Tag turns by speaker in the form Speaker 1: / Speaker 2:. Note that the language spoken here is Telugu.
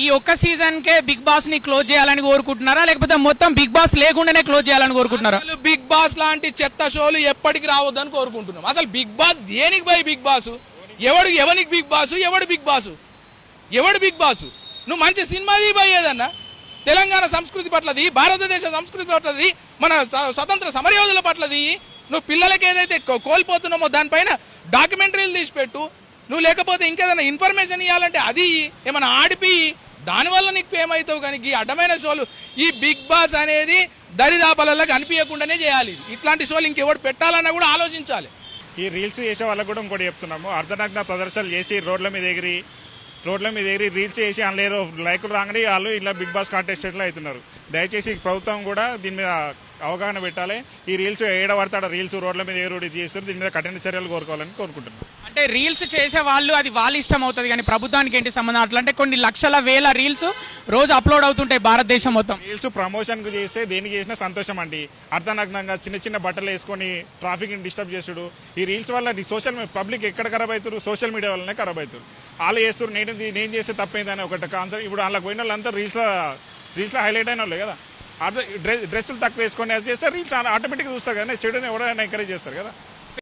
Speaker 1: ఈ ఒక్క సీజన్ కే బిగ్ బాస్ ని క్లోజ్ చేయాలని కోరుకుంటున్నారా, లేకపోతే మొత్తం బిగ్ బాస్ లేకుండానే క్లోజ్ చేయాలని కోరుకుంటున్నారా?
Speaker 2: అసలు బిగ్ బాస్ లాంటి చెత్త షోలు ఎప్పటికి రావద్దని కోరుకుంటున్నాం. అసలు బిగ్ బాస్ దేనికి పోయి బిగ్ బాస్? ఎవరికి బిగ్ బాస్? ఎవడు బిగ్ బాస్? నువ్వు మంచి సినిమాది పోయేదన్నా, తెలంగాణ సంస్కృతి పట్లది, భారతదేశ సంస్కృతి పట్లది, మన స్వతంత్ర సమరయోధుల పట్లది. నువ్వు పిల్లలకి ఏదైతే కోల్పోతున్నామో దానిపైన డాక్యుమెంటరీలు తీసిపెట్టు. నువ్వు లేకపోతే ఇంకేదైనా ఇన్ఫర్మేషన్ ఇవ్వాలంటే అది ఏమైనా ఆడిపి, దానివల్ల నీకు ఫేమ్ అవుతావు. కానీ ఈ అడ్డమైన షోలు, ఈ బిగ్ బాస్ అనేది దరిదాపలలో కనిపించకుండానే చేయాలి. ఇట్లాంటి షోలు ఇంకెవడు పెట్టాలన్నా కూడా ఆలోచించాలి.
Speaker 3: ఈ రీల్స్ చేసే వాళ్ళకు కూడా ఇంకోటి చెప్తున్నాము, అర్ధనగ్న ప్రదర్శనలు చేసి రోడ్ల మీద ఎగిరి రీల్స్ చేసి అందులో లైకులు రాగానే వాళ్ళు ఇలా బిగ్ బాస్ కాంటెస్టెంట్లు అవుతున్నారు. దయచేసి ప్రభుత్వం కూడా దీని మీద అవగాహన పెట్టాలి. ఈ రీల్స్ ఏడబడతాడ రీల్స్ రోడ్ల మీద ఎగురుడి చేస్తారు, దీని మీద కఠిన చర్యలు కోరుకోవాలని కోరుకుంటున్నాను.
Speaker 1: అంటే రీల్స్ చేసే వాళ్ళు అది వాళ్ళ ఇష్టం అవుతుంది, కానీ ప్రభుత్వానికి ఏంటి సంబంధం? అట్లా అంటే కొన్ని లక్షల వేల రీల్స్ రోజు అప్లోడ్ అవుతుంటాయి భారతదేశం మొత్తం.
Speaker 3: రీల్స్ ప్రమోషన్కు చేస్తే దేనికి చేసినా సంతోషం అండి. అర్ధనగ్నంగా చిన్న బట్టలు వేసుకొని ట్రాఫిక్ని డిస్టర్బ్ చేసుడు, ఈ రీల్స్ వల్ల పబ్లిక్ ఎక్కడ ఖరాబ్ అవుతారు? సోషల్ మీడియా వల్లనే ఖరాబ్ అవుతారు. వాళ్ళు చేస్తారు, నేను చేస్తే తప్పైందని ఒకటి కాన్సెప్ట్. ఇప్పుడు వాళ్ళకి పోయిన వాళ్ళంతా రీల్స్లో హైలైట్ అయిన వాళ్ళు కదా. డ్రెస్సులు తక్కువ వేసుకొని అది చేస్తే రీల్స్ ఆటోమేటిక్గా చూస్తారు కదా, చెడుని ఎవరైనా ఎంకరేజ్ చేస్తారు కదా.